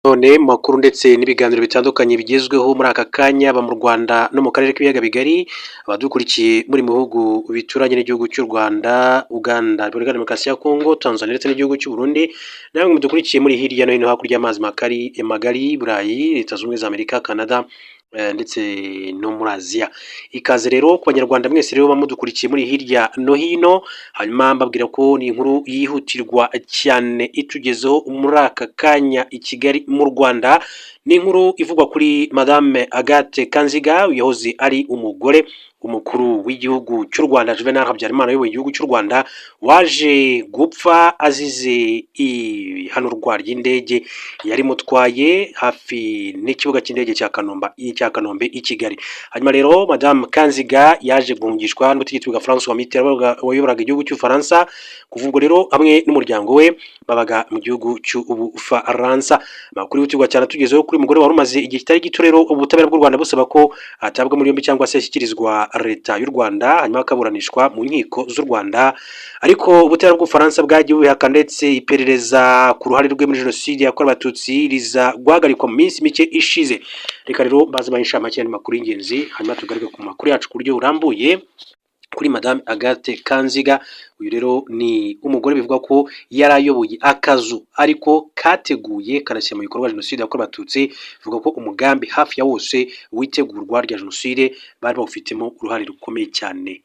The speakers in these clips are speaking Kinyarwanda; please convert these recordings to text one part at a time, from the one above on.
None makuru ndetse n'ibiganiro bitandukanye bigezweho muri aka kanya aba mu Rwanda no mu karere k'ibiyaga bigari abadukurikiye muri mu bihugu bituranye n'igihugu cy'u Rwanda, Uganda, Repubulika ya Demokarasi ya Kongo, Tanzania ndetse n'igihugu cy'u Burundi, namwe mudukurikiye muri hirya no hino hakurya y'amazi magari, Burayi, Leta Zunze Ubumwe za Amerika, Canada ndetse no muri Aziya. Ikaze rero ku banyarwanda mwese rero bamudukurikiye muri hirya no hino, hanyuma mbabwira ko ni inkuru yihutirwa cyane itugezeho muri aka kanya i Kigali mu Rwanda. Ni inkuru ivugwa kuri Madame Agathe Kanziga yahoze ari umugore umukuru w'igihugu cy'u Rwanda Juvenal Habyarimana uyoboye igihugu cy'u Rwanda, waje gupfa azize ihanurwa ry'indege yari mutwaye hafi n'ikibuga cy'indege cya Kanombe i Kigali. Hanyuma rero Madame Kanziga yaje guhungishwa n'ubutegetsi bwa François Mitterrand wayoboraga igihugu cy'Ufaransa, kuva ubwo rero hamwe n'umuryango we babaga mu gihugu cy'Ubufaransa. Amakuru yihutirwa cyane atugezeho kuri umugore wari umaze igihe kitari gito rero ubutabera bw'u Rwanda busaba ko atabwa muri yombi cyangwa se ashyikirizwa leta y'u Rwanda, hanyuma akaburanishwa mu nkiko z'u Rwanda, ariko ubutabera bw'Ufaransa bwagiye bubihakana ndetse iperereza ku ruhare rwe muri jenoside yakorewe abatutsi riza guhagarikwa mu minsi mike ishize. Reka rero baze bahisha make y'amakuru y'ingenzi, hanyuma tugaruke ku makuru yacu ku buryo burambuye kuri Madame Agathe Kanziga. Uyu rero ni umugore bivuga ko yari ayoboye akazu ariko kateguye kanashyira mu bikorwa jenoside yakorewe abatutsi, bivuga ko umugambi hafi ya wose witegurwa rya jenoside bari bawufitemo uruhare rukomeye cyane.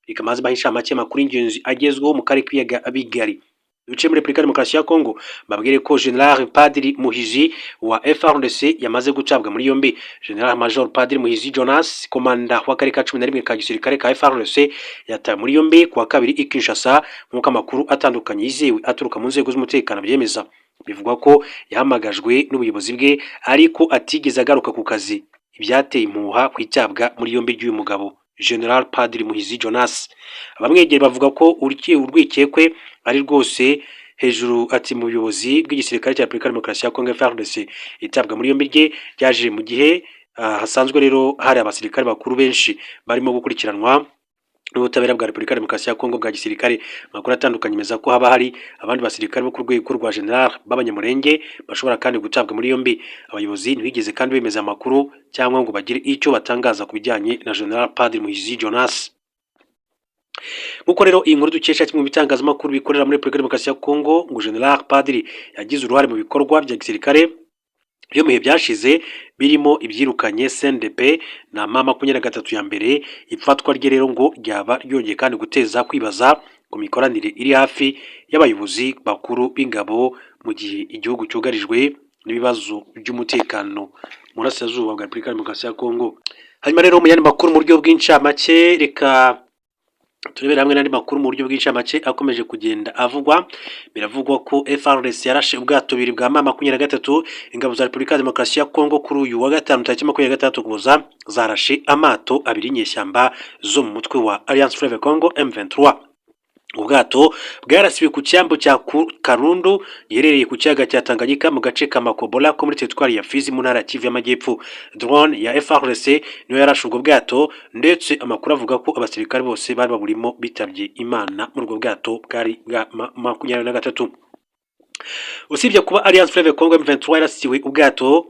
Reka maze bahisha make y'amakuru y'ingenzi agezweho mu karere k'ibiyaga bigari. Duce muri Repubulika ya Demokarasi ya Kongo babwire ko General Padiri Muhizi wa FARDC yamaze gucabwa muri yombi. General Major Padiri Muhizi Jonas, komanda w'akarere ka 11 ka gisirikare ka FARDC, yatawe muri yombi kuwa kabiri i Kinshasa, nk'uko amakuru atandukanye yizewe aturuka mu nzego z'umutekano byemeza. Bivugwa ko yahamagajwe n'ubuyobozi bwe ariko atigeze agaruka ku kazi, ibyateye impuha ku icyabwa muri yombi ry'uyu mugabo General Padiri Muhizi Jonas. Abamwegera bavuga ko urwikekwe ari rwose hejuru ati mu buyobozi bw'igisirikare cya Repubulika ya Demokarasi ya Kongo FARDC. Itabwa muri yombi rye ryaje mu gihe hasanzwe rero hari abasirikare bakuru benshi barimo gukurikiranwa n'ubutabera bwa Repubulika ya Demokarasi ya Kongo bwa gisirikare. Amakuru atandukanye meza ko haba hari abandi basirikare bo ku rwego rwa general b'abanyamurenge bashobora kandi gutabwa muri yombi. Abayobozi ntibigeze kandi bemeza amakuru cyangwa ngo bagire icyo batangaza ku bijyanye na General Padiri Muhizi Jonas. Nk'uko rero iyi nkuru dukesha kimwe mu bitangazamakuru bikorera muri Repubulika ya Demokarasi ya Kongo, ngo General Padiri yagize uruhare mu bikorwa bya gisirikare byo mu bihe byashize birimo ibyirukanye CNDP na M23 ya mbere. Ifatwa rye rero ngo ryaba ryongeye kandi guteza kwibaza ku mikoranire iri hafi y'abayobozi bakuru b'ingabo mu gihe igihugu cyugarijwe n'ibibazo by'umutekano mu burasirazuba bwa Repubulika ya Demokarasi ya Kongo. Hanyuma rero mu yandi makuru mu buryo bw'incamake, reka turebera hamwe n'andi makuru mu buryo bw'incamake akomeje kugenda avugwa. Biravugwa ko FARDC yarashe ubwato bubiri bwa M23, ingabo za Repubulika ya Demokarasi ya Kongo kuri uyu wa gatanu tariki 26 Ukuboza zarashe amato abiri nyeshyamba zo mu mutwe wa Alliance Fleuve Congo M23. Ubwato bwarasiwe ku cyambu cya Karundu giherereye ku kiyaga cya Tanganyika mu gace ka Makobola ko muri teritwari ya Fizi mu ntara ya Kivu y'Amajyepfo. Drone ya FARDC niyo yarashe ubwo bwato, ndetse amakuru avuga ko abasirikare bose bari baburimo bitabye Imana muri ubwo bwato bwari bwa 23. Usibye kuba Alliance Fleuve Congo M23 yarasiwe ubwato,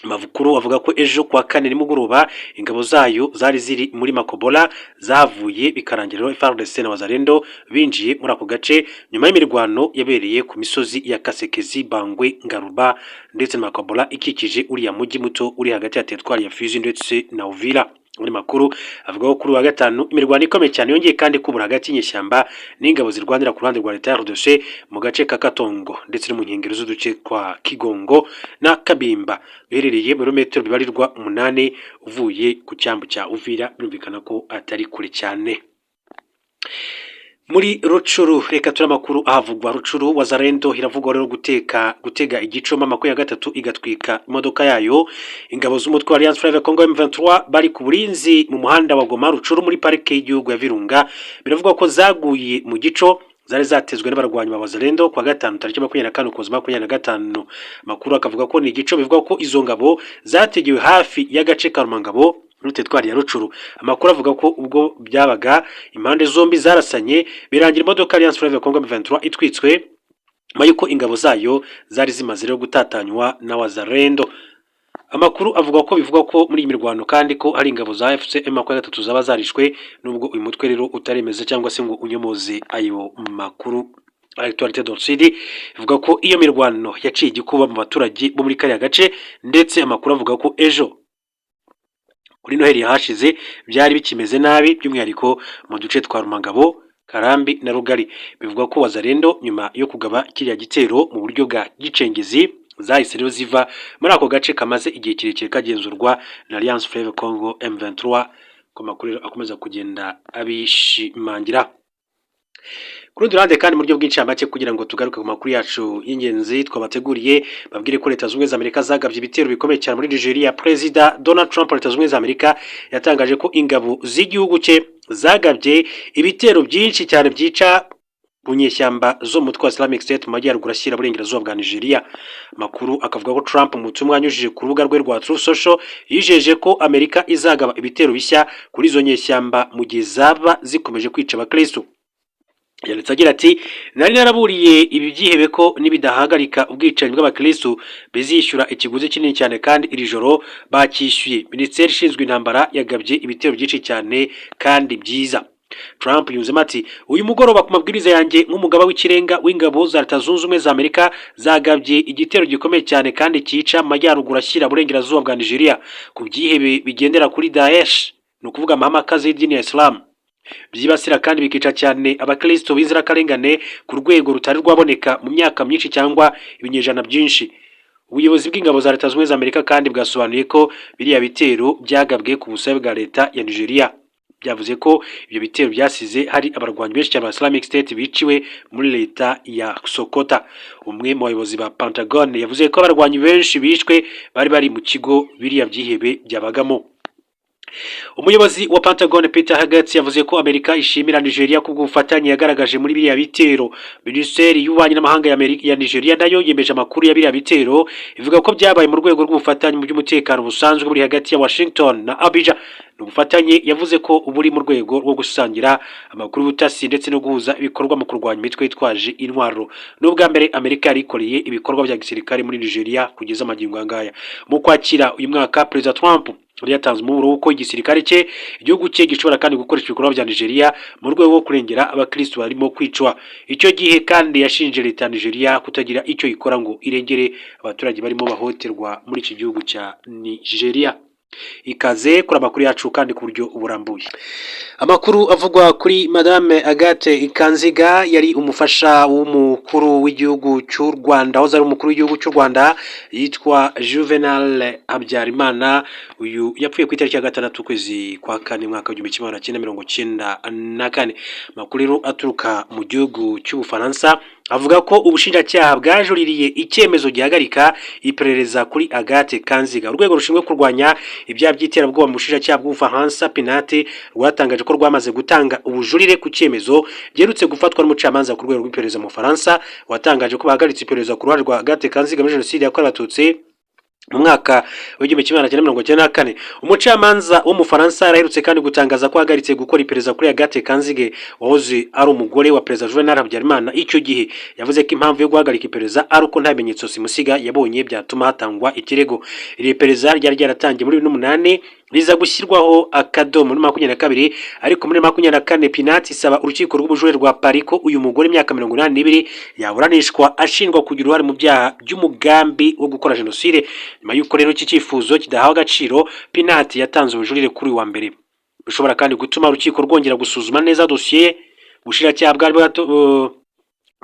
amakuru avuga ko ejo kwa kane nimugoroba ingabo zayo zari ziri muri Makobola zavuye bikarangira FARDC na Wazalendo binjiye muri ako gace nyuma y'imirwano yabereye ku misozi ya Kasekezi, Bangwe, Ngaruba ndetse na Makobola ikikije uriya mujyi muto uri hagati ya teritwari ya Fizi ndetse na Uvira. Muri makuru avuga ko kuri wa gatanu imirwano ikomeye cyane yongeye kandi kubura hagati y'inyeshyamba n'ingabo zirwanira ku ruhande rwa leta ya RDC mu gace ka Katongo ndetse no mu nkengero z'uduce twa Kigongo na Kabimba biherereye muri metero bibarirwa 8 uvuye ku cyambu cya Uvira. Birumvikana ko atari kure cyane. Muri Rucuru, reka tura makuru ahavugwa Rucuru. Wazalendo iravugwa rero gutega igicoma 23 igatwika imodoka yayo. Ingabo z'umutwe wa Alliance Fleuve Congo M23 bari ku burinzi mu muhanda wa Goma Rucuru muri parike y'igihugu ya Virunga. Biravugwa ko zaguye mu gico zari zatezwe n'abarwanyi ba Wazalendo kwa gatanu tariki 24 Ukuboza 2025. Makuru akavuga ko ni igico bivuga ko izo ngabo zategewe hafi y'agace ka Rumangabo muri teritwari ya Rucuru. Amakuru avuga ko ubwo byabaga impande zombi zarasanye birangira imodoka Alliance Fleuve Congo M23 itwitswe nyuma y'uko ingabo zayo zari zimaze rero gutatanywa na Wazalendo. Amakuru avuga ko bivugwa ko muri iyi mirwano kandi ko hari ingabo za FCM23 zaba zarishwe, nubwo uyu mutwe rero utaremeza cyangwa se ngo unyomoze ayo makuru. Actualité du Sud ivuga ko iyo mirwano yaciye igikuba mu baturage bo muri kariya gace, ndetse amakuru avuga ko ejo kuri Noheli yahashize byari bikimeze nabi, by'umwihariko mu duce twa Rumangabo, Karambi na Rugari. Bivuga ko Wazalendo nyuma yo kugaba kiriya gitero mu buryo bwa gicengezi zahise rero ziva muri ako gace kamaze igihe kirekire kagenzurwa na Alliance Fleuve Congo M23, ko makuru akomeza kugenda abishimangira. Ku rundi ruhande kandi mu buryo bw'incamake kugira ngo tugaruke ku makuru yacu y'ingenzi twabateguriye, babwire ko Leta Zunze Ubumwe za Amerika zagabye ibitero bikomeye cyane muri Nigeria. Perezida Donald Trump wa Leta Zunze Ubumwe za Amerika yatangaje ko ingabo z'igihugu cye zagabye ibitero byinshi cyane byica mu nyeshyamba zo mu mutwe wa Islamic State mu majyaruguru ashyira burengerazuba bwa Nigeria. Makuru akavuga ko Trump mu butumwa yanyujije ku rubuga rwe rwa Truth Social yijeje ko Amerika izagaba ibitero bishya kuri izo nyeshyamba mu gihe zaba zikomeje kwica abakristo. Yanditse agira ati, nari naraburiye ibi byihebe ko nibidahagarika ubwicanyi bw'abakristo bizishyura ikiguzi kinini cyane, kandi iri joro bakishyuye. Minisiteri ishinzwe intambara yagabye ibitero byinshi cyane kandi byiza. Trump yunzemo ati, uyu mugoroba ku mabwiriza yanjye nk'umugaba w'ikirenga w'ingabo za Leta Zunze Ubumwe za Amerika zagabye igitero gikomeye cyane kandi cyica amajyaruguru ashyira burengerazuba bwa Nigeria ku byihebe bigendera kuri Daesh, ni ukuvuga amahame y'idini ya Islam, byibasira kandi bikica cyane abakristo b'inzirakarengane ku rwego rutari rwaboneka mu myaka myinshi cyangwa ibinyejana byinshi. Ubuyobozi bw'ingabo za Leta Zunze Ubumwe za Amerika kandi bwasobanuye ko biriya bitero byagabwe ku busabe bwa leta ya Nigeria. Byavuze ko ibyo bitero byasize hari abarwanyi benshi cyane ba Islamic State biciwe muri leta ya Sokota. Umwe mu bayobozi ba Pentagon yavuze ko abarwanyi benshi bishwe bari mu kigo biriya byihebe byabagamo. Umuyobozi wa Pentagon Peter Hagati yavuze ko Amerika ishimira Nigeria ku bw'ubufatanye yagaragaje muri biriya bitero. Minisiteri y'ububanyi n'amahanga ya Nigeria nayo yemeje amakuru ya biriya bitero, ivuga ko byabaye mu rwego rw'ubufatanye mu by'umutekano busanzwe buri hagati ya Washington na Abuja. Ubufatanye yavuze ko buri mu rwego rwo gusangira amakuru y'ubutasi ndetse no guhuza ibikorwa mu kurwanya imitwe yitwaje intwaro. N'ubwa mbere Amerika yarikoreye ibikorwa bya gisirikare muri Nigeria kugeza amagingo angaya. Mu kwakira uyu mwaka Perezida Trump yatanze umuburo w'uko igisirikare cye igihugu cye gishobora kandi gukoresha ibikorwa bya Nigeria mu rwego rwo kurengera abakristo barimo kwicwa. Icyo gihe kandi yashinje leta ya Nigeria kutagira icyo ikora ngo irengere abaturage barimo bahoterwa muri iki gihugu cya Nigeria. Ikaze kuri amakuru yacu kandi ku buryo burambuye. Amakuru avugwa kuri Madame Agathe Kanziga, yari umufasha w'umukuru w'igihugu cy'u Rwanda, aho ari umukuru w'igihugu cy'u Rwanda yitwa Juvenal Habyarimana. Uyu yapfuye ku itariki ya 6 kwezi kwa kane mwaka wa 1994. Amakuru rero aturuka mu gihugu cy'Ubufaransa avuga ko ubushinjacyaha bwajuririye icyemezo gihagarika iperereza kuri Agathe Kanziga. Urwego rushinzwe kurwanya ibyaha by'iterabwoba mu bushinjacyaha bw'Ubufaransa Penate rwatangaje ko rwamaze gutanga ubujurire ku cyemezo giherutse gufatwa n'umucamanza ku rwego rw'iperereza mu Faransa, watangaje ko bahagaritse iperereza ku ruhare rwa Agathe Kanziga muri jenoside yakorewe Abatutsi mu mwaka wa 1994. Umucamanza wo mu Faransa yaraherutse kandi gutangaza ko ahagaritse gukora iperereza kuri Agathe Kanziga wahoze ari umugore wa Perezida Juvenal Habyarimana. Icyo gihe yavuze ko impamvu yo guhagarika iperereza ari uko nta bimenyetso simusiga yabonye byatuma hatangwa ikirego. Iri perereza ryari ryaratangiye muri 2008 riza gushyirwaho akadomo muri 2022, ariko muri 2024 Pinati isaba urukiko rw'ubujurire rwa Paris ko uyu mugore imyaka 82 yaburanishwa ashinjwa kugira uruhare mu byaha by'umugambi wo gukora jenoside. Nyuma y'uko rero iki cyifuzo kidahawe agaciro, Pinati yatanze ubujurire kuri wa mbere. Bishobora kandi gutuma urukiko rwongera gusuzuma neza dosiye ubushinjacyaha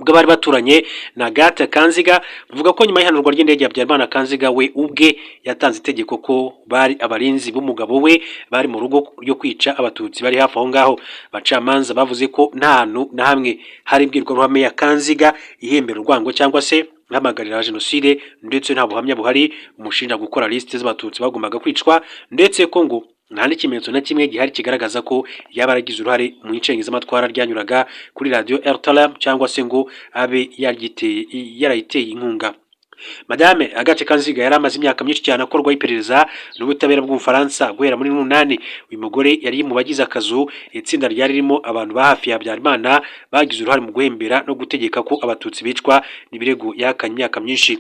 bw'abari baturanye na Agathe Kanziga. Buvuga ko nyuma y'ihanurwa ry'indege ya Habyarimana, Kanziga we ubwe yatanze itegeko ko bari abarinzi b'umugabo we bari mu rugo ryo kwica abatutsi bari hafi aho ngaho. Abacamanza bavuze ko nta hantu na hamwe hari imbwirwaruhame ya Kanziga ihembera urwango cyangwa se ihamagarira jenoside, ndetse nta buhamya buhari umushinja gukora liste z'abatutsi bagombaga kwicwa, ndetse ko ngo nta n'ikimenyetso na kimwe gihari kigaragaza ko yaba yaragize uruhare mu icengezamatwara ryanyuraga kuri radio RTL cyangwa se ngo abe yarayiteye inkunga. Madame Agathe Kanziga yari amaze imyaka myinshi cyane akorwaho iperereza n'ubutabera bw'Ubufaransa guhera muri 2008. Uyu mugore yari mu bagize akazu itsinda ryari ririmo abantu ba hafi ya Habyarimana bagize uruhare mu guhembera no gutegeka ko abatutsi bicwa, n'ibirego yakanye imyaka myinshi.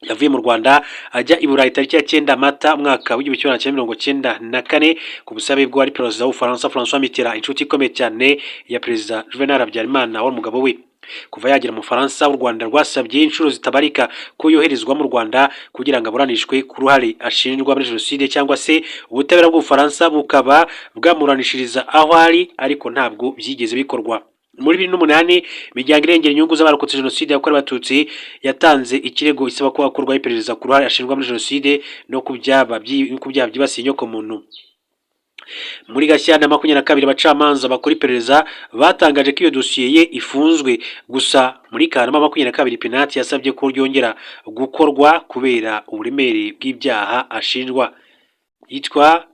Yavuye mu Rwanda ajya i Burayi tariki ya 9 Mata mwaka w'1994 ku busabe bwo ari perezida w'Ubufaransa François Mitterrand, inshuti ikomeye cyane ya perezida Juvenal Habyarimana w'umugabo we. Kuva yagera mu Faransa, u Rwanda rwasabye inshuro zitabarika ko yoherezwa mu Rwanda kugira ngo aburanishwe ku ruhare ashinjwa muri jenoside, cyangwa se ubutabera bw'Ubufaransa bukaba bwamuranishiriza aho ari, ariko ntabwo byigeze bikorwa. Muri 2008 imiryango irengera inyungu z'abarokotse jenoside yakorewe abatutsi yatanze ikirego isaba ko hakorwaho iperereza ku ruhare ashinjwa muri jenoside no ku byaha byibasiye inyokomuntu. Muri Gashyantare 22 abacamanza bakora iperereza batangaje ko iyo dosiye ye ifunzwe, gusa muri Kanama 22 Penati yasabye ko ryongera gukorwa kubera uburemere bw'ibyaha ashinjwa. Yitwa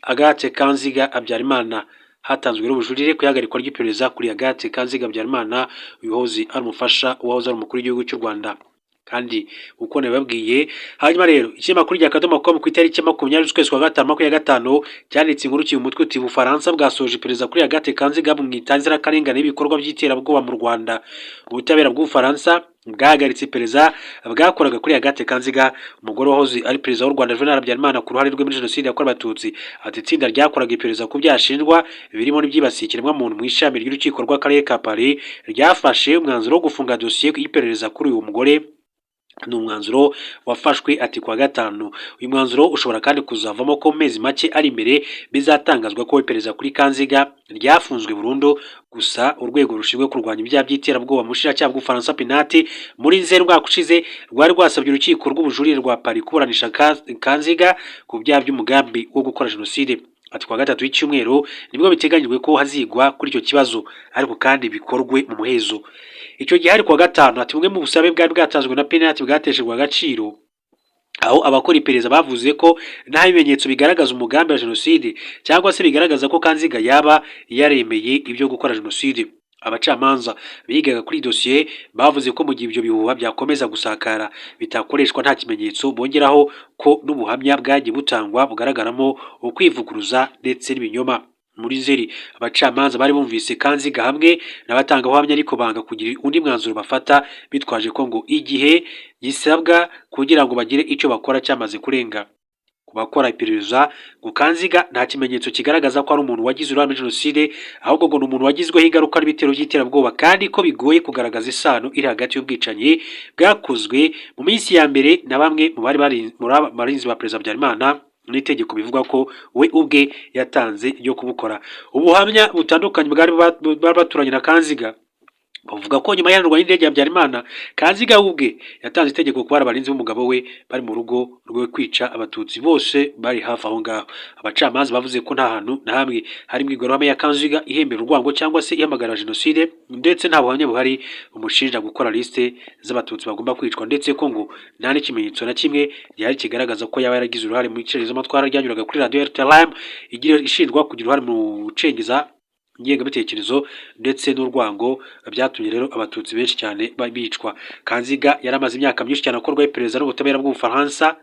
Agathe Kanziga Habyarimana. Hatanzwe ubujurire ku ihagarikwa ry'iperereza kuri Agathe Kanziga Habyarimana uwahoze ari umufasha uwahoze ari umukuru w'igihugu cy'u Rwanda. Kandi uko nababwiye, hanyuma rero ikinyamakuru rya Kadomo.com ku itariki 20 z'ukwezi kwa gatanu 2025 cyanditse inkuru cy'uyu mutwe uti Ubufaransa bwasoje iperereza kuri Agathe Kanziga mu itanzira karengane y'ibikorwa by'iterabwoba mu Rwanda. Ubutabera bw'Ubufaransa bwahagaritse iperereza bwakoraga kuri Agathe Kanziga, umugore wahoze ari perezida w'u Rwanda Juvenal Habyarimana, ku ruhare rwe muri jenoside yakorewe abatutsi. Ati itsinda ryakoraga iperereza ku byashinjwa birimo n'ibyibasiye ikiremwamuntu mu ishami ry'urukiko rw'akarere ka Paris ryafashe umwanzuro wo gufunga dosiye y'iperereza kuri uyu mugore. Ni umwanzuro wafashwe ati kwa gatanu. Uyu mwanzuro ushobora kandi kuzavamo ko mezi make ari imbere bizatangazwa ko iperereza kuri Kanziga ryafunzwe burundu. Gusa urwego rushinzwe kurwanya ibyaha by'iterabwoba mu bushinjacyaha bw'Ubufaransa Penati muri Nzeri umwaka ushize rwari rwasabye urukiko rw'ubujurire rwa Paris kuburanisha Kanziga ku byaha by'umugambi wo gukora jenoside. Ati kwa gatatu w'icyumweru nibwo biteganyijwe ko hazigwa kuri icyo kibazo, ariko kandi bikorwe mu muhezo. Icyo gihe ari kwa gatanu, ati bumwe mu busabe bwari bwatanzwe na Penati bwateshejwe agaciro, aho abakora iperereza bavuze ko nta bimenyetso bigaragaza umugambi wa jenoside cyangwa se bigaragaza ko Kanziga yaba yaremeye ibyo gukora jenoside. Abacamanza bigaga kuri dosiye bavuze ko mu gihe ibyo bihuha byakomeza gusakara bitakoreshwa nta kimenyetso, bongeraho ko n'ubuhamya bwagiye butangwa bugaragaramo ukwivuguruza ndetse n'ibinyoma. Muri Nzeri abacamanza bari bumvise Kanziga hamwe n'abatanga ubuhamya, ariko banga kugira undi mwanzuro bafata, bitwaje ko ngo igihe gisabwa kugira ngo bagire icyo bakora cyamaze kurenga. Ku bakora iperereza ngo Kanziga nta kimenyetso kigaragaza ko ari umuntu wagize uruhare muri jenoside, ahubwo ngo ni umuntu wagizweho ingaruka n'ibitero by'iterabwoba, kandi ko bigoye kugaragaza isano iri hagati y'ubwicanyi bwakozwe mu minsi ya mbere na bamwe mu bari barinzi ba perezida Habyarimana n'itegeko bivuga ko we ubwe yatanze ryo kubukora. Ubuhamya butandukanye bwari baturanye na Kanziga bavuga ko nyuma y'irwanwa n'indege ya Habyarimana, Kanziga ubwe yatanze itegeko ku barinzi b'umugabo we bari mu rugo rwe kwica abatutsi bose bari hafi aho ngaho. Abacamanza bavuze ko nta hantu na hamwe hari imbwirwaruhame ya Kanziga ihembera urwango cyangwa se ihamagara jenoside, ndetse nta buhamya buhari umushinja gukora liste z'abatutsi bagomba kwicwa, ndetse ko ngo nta n'ikimenyetso na kimwe yari kigaragaza ko yaba yaragize uruhare mu icerezamatwara ryanyuraga kuri radio RTLM ishinjwa kugira uruhare mu gucengeza ingengabitekerezo ndetse n'urwango byatumye rero abatutsi benshi cyane bicwa. Kanziga yaramaze imyaka myinshi cyane akorwaho iperereza n'ubutabera bw'Ubufaransa.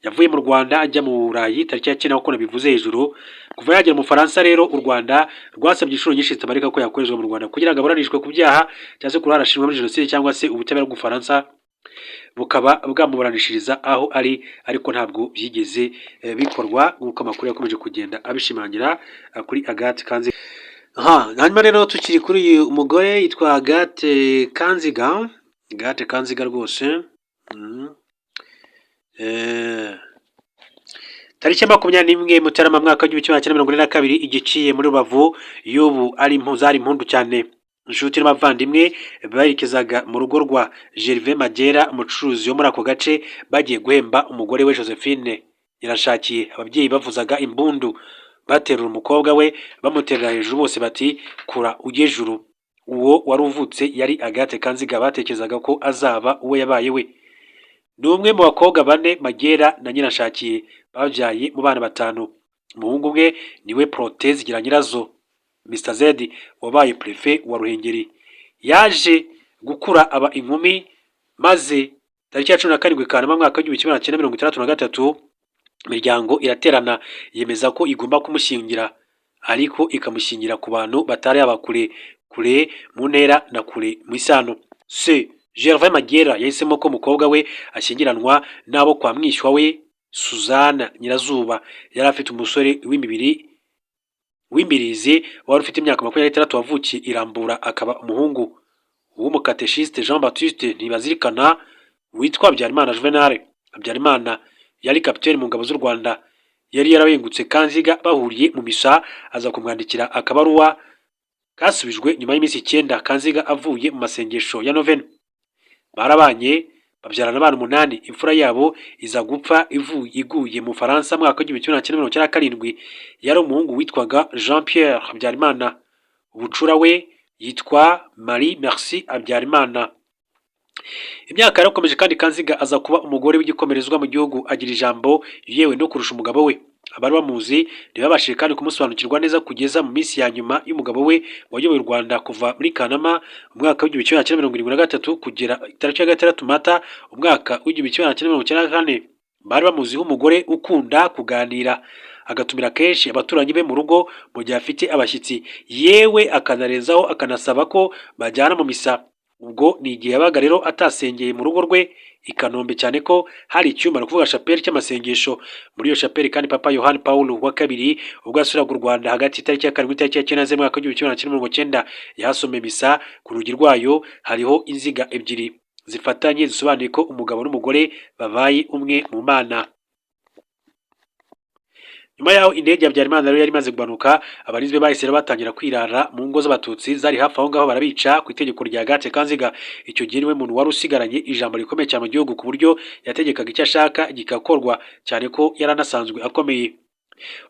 Yavuye mu Rwanda ajya mu Burayi tariki ya 9 uko nabivuze hejuru. Kuva yagera mu Faransa rero u Rwanda rwasabye inshuro nyinshi zitabarika ko yakorezwa mu Rwanda kugira ngo aburanishwe ku byaha cyangwa se kurara ashinjwa muri jenoside, cyangwa se ubutabera bw'Ubufaransa bukaba bwamuburanishiriza aho ari, ariko ntabwo byigeze bikorwa nk'uko amakuru yakomeje kugenda abishimangira kuri Agathe Kanziga. Hanyuma rero tukiri kuri uyu mugore yitwa Agathe Kanziga. Agathe Kanziga rwose tariki 21 Mutarama mwaka w'1942 igiciye muri Rubavu y'ubu ari impuzari impundu cyane. Inshuti n'abavandimwe baherekezaga mu rugo rwa Gervais Magera, umucuruzi wo muri ako gace, bagiye guhemba umugore we Josephine yarashakiye. Ababyeyi bavuzaga imbundu baterura umukobwa we bamuterera hejuru, bose bati kura ujye juru. Uwo wari uvutse yari Agathe Kanziga batekerezaga ko azaba uwo yabaye we. Ni umwe mu bakobwa 4 Magera na Nyirashakiye babyaye mu bana 5. Umuhungu umwe niwe Proteze Giranyirazo, Mr Z wabaye prefet wa Ruhengeri. Yaje gukura aba inkumi maze tariki ya 17 Kanama mwaka w'igihumbi kimwe magana cyenda mirongo itandatu na gatatu, imiryango iraterana yemeza ko igomba kumushyingira, ariko ikamushyingira ku bantu batari yaba kure mu ntera na kure mu isano. Se Gervais Magera yahisemo ko umukobwa we ashyingiranwa n'abo kwa mwishywa we Suzanne Nyirazuba yari afite umusore w'imbirizi wari ufite imyaka 26 wavukiye Irambura, akaba umuhungu w'umukateshiste Jean Baptiste Ntibazirikana witwa Habyarimana Juvenal. Habyarimana yari kapiteni mu ngabo z'u Rwanda, yari yarabengutse Kanziga bahuriye mu misa, aza kumwandikira akabaruwa kasubijwe nyuma y'iminsi 9 Kanziga avuye mu masengesho ya novena. Barabanye babyarana abana 8, imfura yabo iza gupfa iguye mu Faransa mwaka w'igihumbi kimwe magana cyenda 1997. Yari umuhungu witwaga Jean Pierre Habyarimana, ubucura we yitwa Marie Merci Habyarimana. Imyaka yarakomeje kandi Kanziga aza kuba umugore w'igikomerezwa mu gihugu, agira ijambo yewe no kurusha umugabo we. Abari bamuzi ntibabashije kandi kumusobanukirwa neza kugeza mu minsi ya nyuma y'umugabo we wayoboye u Rwanda kuva muri Kanama umwaka w'igihumbi kimwe magana cyenda mirongo irindwi na gatatu kugera tariki ya 6 Mata umwaka w'igihumbi kimwe magana cyenda mirongo icyenda na kane. Bari bamuziho umugore ukunda kuganira, agatumira kenshi abaturanyi be mu rugo mu gihe afite abashyitsi, yewe akanarenzaho akanasaba ko bajyana mu misa. Ubwo ni igihe yabaga rero atasengeye mu rugo rwe i Kanombe, cyane ko hari icyumba no kuvuga chapelle cy'amasengesho. Muri iyo chapelle kandi Papa Yohani Paulo wa kabiri ubwo yasuraga u Rwanda hagati tariki ya 7 tariki ya 9 mwaka w'igihumbi kimwe magana cyenda mirongo icyenda yahasomeye misa. Ku rugi rwayo hariho inziga ebyiri zifatanye zisobanuye ko umugabo n'umugore babaye umwe mu Mana. Nyuma yaho indege ya Habyarimana rero yari imaze kubanuka, abarinzi be bahise batangira kwirara mu ngo z'abatutsi zari hafi aho ngaho, barabica ku itegeko rya Gathe Kanziga. Icyo gihe niwe muntu wari usigaranye ijambo rikomeye cyane mu gihugu, ku buryo yategekaga icyo ashaka gigakorwa, cyane ko yaranasanzwe akomeye.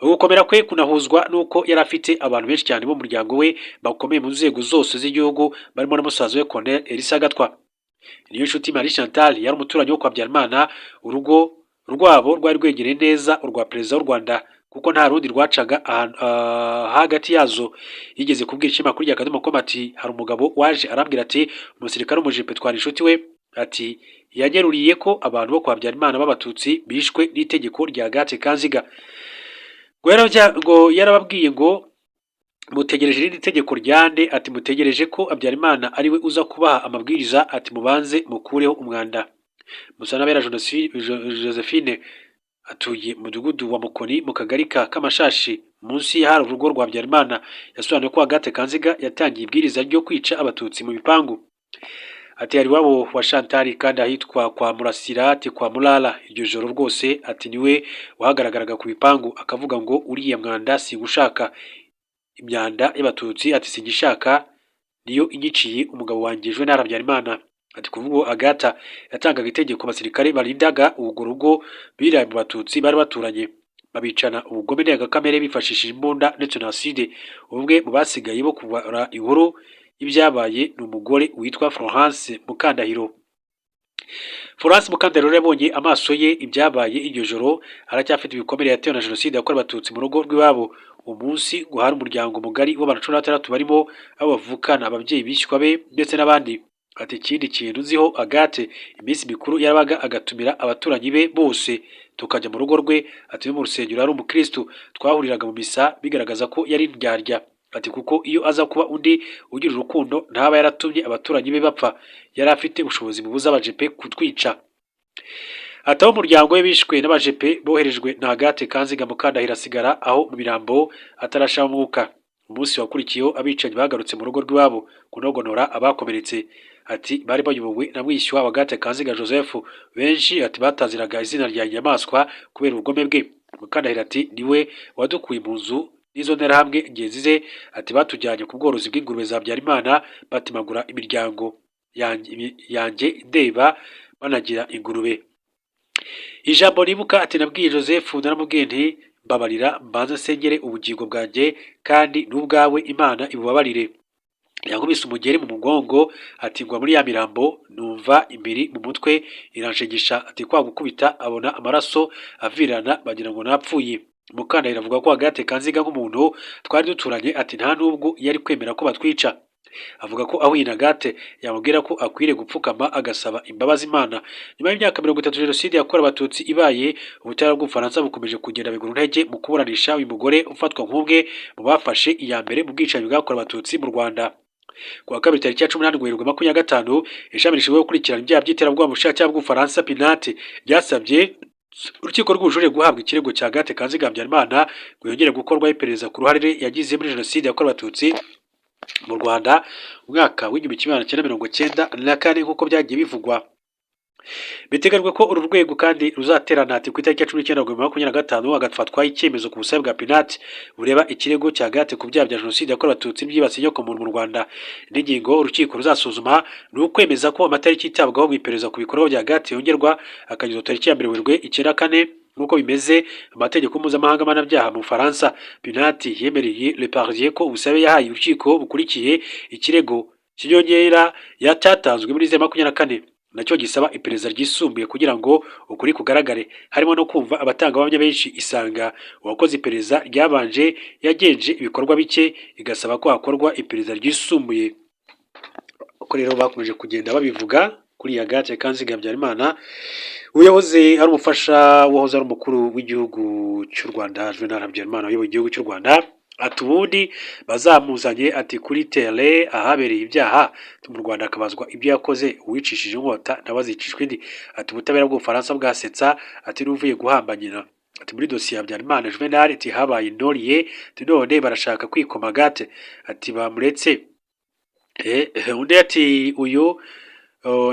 Ugukomera kwe kunahuzwa nuko yari afite abantu benshi cyane bo mu muryango we bakomeye mu nzego zose z'igihugu, barimo na musaza we Colonel Elisa Gatwa. Niyo nshuti Marie Chantal yari umuturanyi wo kwa Habyarimana, urugo rwabo rwari rwegereye neza urwa perezida w'u Rwanda kuko nta rundi rwacaga hagati yazo. Yigeze kubwira ikinyamakuru rya Akadomo ati hari umugabo waje arambwira ati umusirikare w'umujipe twari inshuti we, ati yanyeruriye ko abantu bo kwa Habyarimana b'abatutsi bishwe n'itegeko rya Gathe Kanziga. Ngo yarababwiye ngo mutegereje irindi tegeko ryande, ati mutegereje ko Habyarimana ariwe uza kubaha amabwiriza, ati mubanze mukureho umwanda. Musanabera Josephine atuye mu mudugudu wa Mukoni mu kagari ka Kamashashi munsi y'ahari urugo rwa Habyarimana, yasobanuye ko Gathe Kanziga yatangiye ibwiriza ryo kwica abatutsi mu bipangu. Ati hari wabo wa Chantal kandi ahitwa kwa Murasira, ati kwa Mulala iryo joro rwose, ati niwe wahagaragaraga ku bipangu akavuga ngo uriya mwanda si gushaka imyanda y'abatutsi, ati singishaka niyo inyiciye umugabo wanjye Juvenal Habyarimana. Ati kuvuga Agatha yatangaga itegeko abasirikare barindaga ubwo rugo biraye mu batutsi bari baturanye, babicana ubugome ndengakamere bifashishije imbunda ndetse na acide. Ubwe mu basigaye bo kubara inkuru ibyabaye ni umugore witwa Florence Mukandahiro. Florence Mukandahiro yabonye amaso ye ibyabaye iryo joro, aracyafite ibikomere yatewe na jenoside yakorewe abatutsi mu rugo rw'iwabo. Umunsi ngo hari umuryango mugari w'abantu 16 barimo abo bavukana, ababyeyi bishywa be ndetse n'abandi. Ati ikindi kintu nziho Agathe iminsi mikuru yarabaga agatumira abaturanyi be bose tukajya mu rugo rwe, ati mu rusengero ari umukristo twahuriraga mu misa, bigaragaza ko yari ndyarya. Ati kuko iyo aza kuba undi ugira urukundo ntaba yaratumye abaturanyi be bapfa, yari afite ubushobozi bubuza abajepe kutwica. Ati aho umuryango we bishwe n'abajepe boherejwe na Gathe Kanziga, Mukandahiro asigara aho mu birambo atarasha umwuka. Umunsi wakurikiyeho abicanyi bagarutse mu rugo rw'iwabo kunogonora abakomeretse. Ati bari bayobowe na mwishywa wa Gathe Kanziga Joseph, benshi ati bataziraga izina rya nyamaswa kubera ubugome bwe. Mukandahiro ati niwe wadukuye mu nzu n'izo nterahamwe ingenzi ze, ati batujyanye ku bworozi bw'ingurube za Habyarimana, batimagura imiryango yanjye ndeba banagira ingurube. Ijambo ribuka ati nabwiye Joseph naramubwiye nti mbabarira mbanza nsengere ubugingo bwanjye kandi n'ubwawe Imana ibubabarire. Yankubise umugeri mu mugongo, ati ngwa muri ya mirambo numva imbiri mu mutwe iranshegesha, ati kwa gukubita abona amaraso avirana bagira ngo napfuye. Mukandahiro avuga ko Agathe Kanziga nk'umuntu twari duturanye, ati nta nubwo yari kwemera ko batwica. avuga ko ahuye na Agathe yamubwira ko akwiriye gupfukama agasaba imbabazi Imana. Nyuma y'imyaka 30 Jenoside yakorewe Abatutsi ibaye, ubutabera bw'Ubufaransa bukomeje kugenda bigura intege mu kuburanisha uyu mugore ufatwa nk'umwe mu bafashe iya mbere mu bwicanyi bwakorewe Abatutsi mu Rwanda. Ku wa kabiri tariki ya 18 Werurwe 2025, ishami rishinzwe gukurikirana ibyaha by'iterabwoba mu bushakashatsi bw'Ubufaransa PNAT ryasabye urukiko rw'ubujurire guhabwa ikirego cya Agathe Kanziga Habyarimana ngo yongere gukorwaho iperereza ku ruhare yagize muri Jenoside yakorewe Abatutsi mu Rwanda mu mwaka w'1994 nk'uko byagiye bivugwa. Biteganyijwe ko uru rwego kandi ruzaterana ati ku itariki ya 19 2025 hagafatwa icyemezo ku busabe bwa PNAT bureba ikirego cya Agathe ku byaha bya Jenoside yakorewe Abatutsi byibasiye inyokomuntu mu Rwanda. Indi ngingo urukiko ruzasuzuma ni ukwemeza ko amatariki yitabwaho mu iperereza ku bikorwa bya Agathe yongerwa akagezwa tariki ya 1 Werurwe 1994 nk'uko bimeze amategeko mpuzamahanga mpanabyaha mu Bufaransa. PNAT yemereye Le Parisien ko ubusabe yahaye urukiko bukurikiye ikirego cy'inyongera cyatanzwe muri 2024 nacyo gisaba iperereza ryisumbuye kugira ngo ukuri kugaragare, harimo no kumva abatangabuhamya benshi. Isanga uwakoze iperereza ryabanje yagenje ibikorwa bike, igasaba ko hakorwa iperereza ryisumbuye. Uko rero bakomeje kugenda babivuga kuri Agathe Kanziga Habyarimana, uyahoze ari umufasha wahoze ari umukuru w'igihugu cy'u Rwanda Juvenal Habyarimana wayoboye igihugu cy'u Rwanda. Ati ubundi bazamuzanye ati kuri tele ahabereye ibyaha mu Rwanda akabazwa ibyo yakoze, uwicishije inkota nabazicishwe indi. Ati ubutabera bw'Ubufaransa bwasetsa ati n'uvuye guhamba nyina. Ati muri dosiye ya Habyarimana Juvenal ati habaye indoriye, ati none barashaka kwikoma Agathe ati bamuretse. Undi ati uyu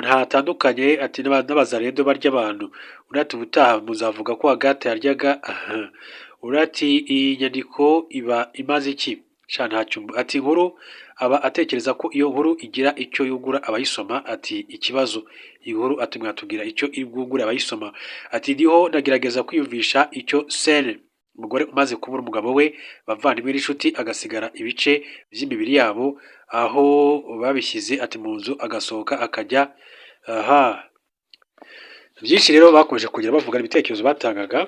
ntatandukanye ati n'abazarendo barya abantu. Undi ati ubutaha muzavuga ko Agathe yaryaga. Urati iyi nyandiko iba imaze iki? Ntacyo. Ati inkuru aba atekereza ko iyo nkuru igira icyo yungura abayisoma. Ati ikibazo inkuru ati mwatubwira icyo igungura abayisoma. Ati ndiho nagerageza kwiyumvisha icyo Sene umugore umaze kubura umugabo we bavandimwe n'inshuti agasigara ibice by'imibiri yabo aho babishyize ati mu nzu agasohoka akajya byinshi rero bakomeje kugera bavuga ibitekerezo batangaga.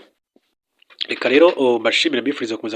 Reka rero mbashimira mbifuriza kuza